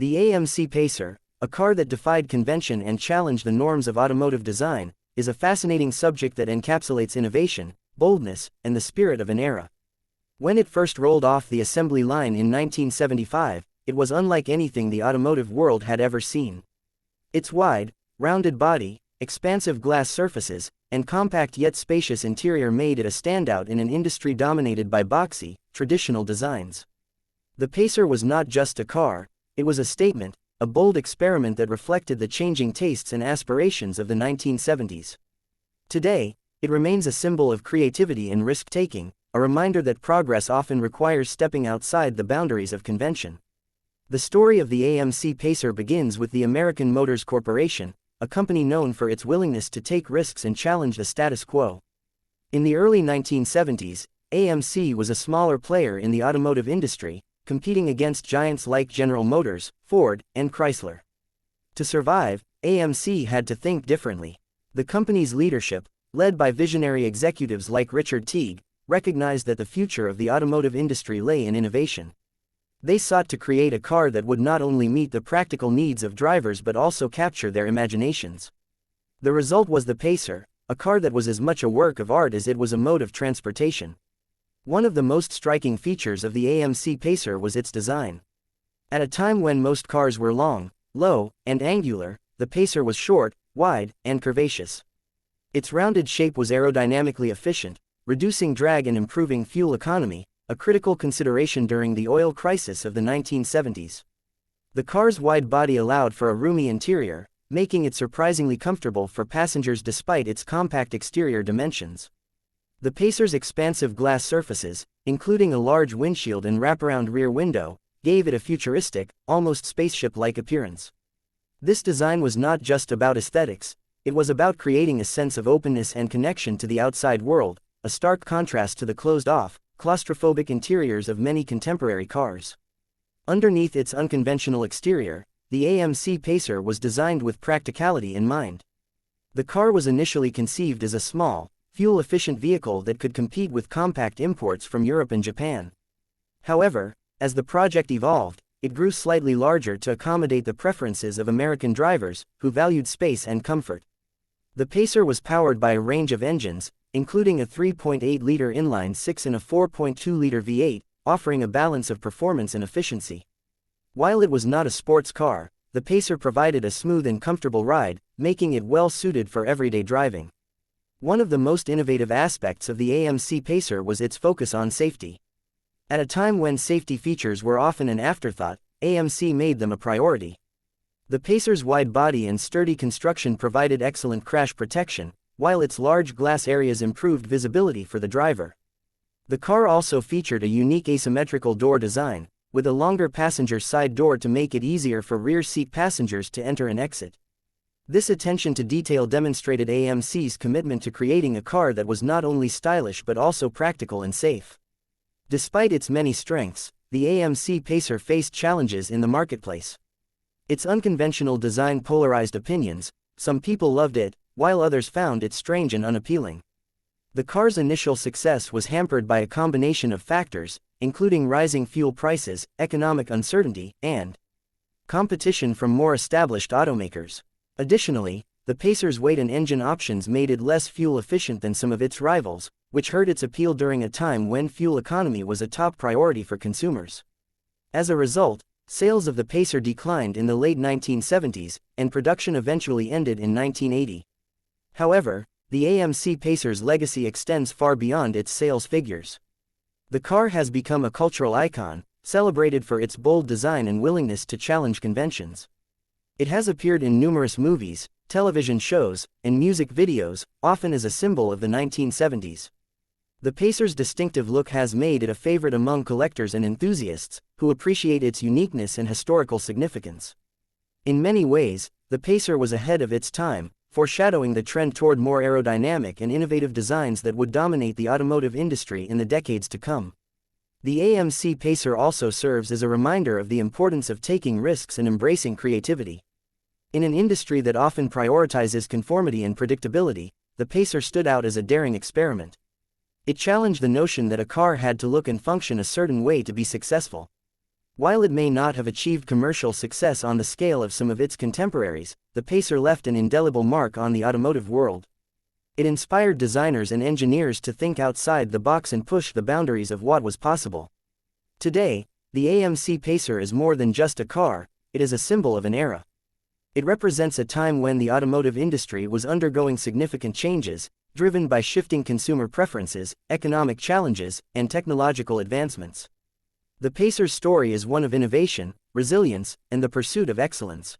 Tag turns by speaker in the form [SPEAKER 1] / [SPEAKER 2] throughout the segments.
[SPEAKER 1] The AMC Pacer, a car that defied convention and challenged the norms of automotive design, is a fascinating subject that encapsulates innovation, boldness, and the spirit of an era. When it first rolled off the assembly line in 1975, it was unlike anything the automotive world had ever seen. Its wide, rounded body, expansive glass surfaces, and compact yet spacious interior made it a standout in an industry dominated by boxy, traditional designs. The Pacer was not just a car, it was a statement, a bold experiment that reflected the changing tastes and aspirations of the 1970s. Today, it remains a symbol of creativity and risk-taking, a reminder that progress often requires stepping outside the boundaries of convention. The story of the AMC Pacer begins with the American Motors Corporation, a company known for its willingness to take risks and challenge the status quo. In the early 1970s, AMC was a smaller player in the automotive industry, competing against giants like General Motors, Ford, and Chrysler. To survive, AMC had to think differently. The company's leadership, led by visionary executives like Richard Teague, recognized that the future of the automotive industry lay in innovation. They sought to create a car that would not only meet the practical needs of drivers but also capture their imaginations. The result was the Pacer, a car that was as much a work of art as it was a mode of transportation. One of the most striking features of the AMC Pacer was its design. At a time when most cars were long, low, and angular, the Pacer was short, wide, and curvaceous. Its rounded shape was aerodynamically efficient, reducing drag and improving fuel economy, a critical consideration during the oil crisis of the 1970s. The car's wide body allowed for a roomy interior, making it surprisingly comfortable for passengers despite its compact exterior dimensions. The Pacer's expansive glass surfaces, including a large windshield and wraparound rear window, gave it a futuristic, almost spaceship-like appearance. This design was not just about aesthetics, it was about creating a sense of openness and connection to the outside world, a stark contrast to the closed-off, claustrophobic interiors of many contemporary cars. Underneath its unconventional exterior, the AMC Pacer was designed with practicality in mind. The car was initially conceived as a small, fuel-efficient vehicle that could compete with compact imports from Europe and Japan. However, as the project evolved, it grew slightly larger to accommodate the preferences of American drivers, who valued space and comfort. The Pacer was powered by a range of engines, including a 3.8-liter inline-six and a 4.2-liter V8, offering a balance of performance and efficiency. While it was not a sports car, the Pacer provided a smooth and comfortable ride, making it well-suited for everyday driving. One of the most innovative aspects of the AMC Pacer was its focus on safety. At a time when safety features were often an afterthought, AMC made them a priority. The Pacer's wide body and sturdy construction provided excellent crash protection, while its large glass areas improved visibility for the driver. The car also featured a unique asymmetrical door design, with a longer passenger side door to make it easier for rear seat passengers to enter and exit. This attention to detail demonstrated AMC's commitment to creating a car that was not only stylish but also practical and safe. Despite its many strengths, the AMC Pacer faced challenges in the marketplace. Its unconventional design polarized opinions. Some people loved it, while others found it strange and unappealing. The car's initial success was hampered by a combination of factors, including rising fuel prices, economic uncertainty, and competition from more established automakers. Additionally, the Pacer's weight and engine options made it less fuel efficient than some of its rivals, which hurt its appeal during a time when fuel economy was a top priority for consumers. As a result, sales of the Pacer declined in the late 1970s, and production eventually ended in 1980. However, the AMC Pacer's legacy extends far beyond its sales figures. The car has become a cultural icon, celebrated for its bold design and willingness to challenge conventions. It has appeared in numerous movies, television shows, and music videos, often as a symbol of the 1970s. The Pacer's distinctive look has made it a favorite among collectors and enthusiasts, who appreciate its uniqueness and historical significance. In many ways, the Pacer was ahead of its time, foreshadowing the trend toward more aerodynamic and innovative designs that would dominate the automotive industry in the decades to come. The AMC Pacer also serves as a reminder of the importance of taking risks and embracing creativity. In an industry that often prioritizes conformity and predictability, the Pacer stood out as a daring experiment. It challenged the notion that a car had to look and function a certain way to be successful. While it may not have achieved commercial success on the scale of some of its contemporaries, the Pacer left an indelible mark on the automotive world. It inspired designers and engineers to think outside the box and push the boundaries of what was possible. Today, the AMC Pacer is more than just a car, it is a symbol of an era. It represents a time when the automotive industry was undergoing significant changes, driven by shifting consumer preferences, economic challenges, and technological advancements. The Pacer's story is one of innovation, resilience, and the pursuit of excellence.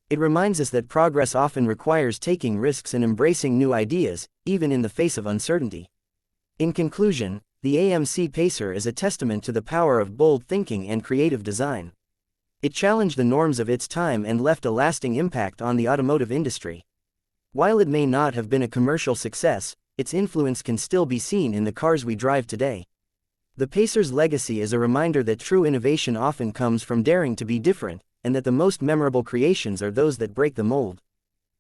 [SPEAKER 1] It reminds us that progress often requires taking risks and embracing new ideas, even in the face of uncertainty. In conclusion, the AMC Pacer is a testament to the power of bold thinking and creative design. It challenged the norms of its time and left a lasting impact on the automotive industry. While it may not have been a commercial success, its influence can still be seen in the cars we drive today. The Pacer's legacy is a reminder that true innovation often comes from daring to be different, and that the most memorable creations are those that break the mold.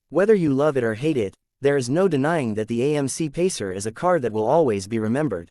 [SPEAKER 1] Whether you love it or hate it, there is no denying that the AMC Pacer is a car that will always be remembered.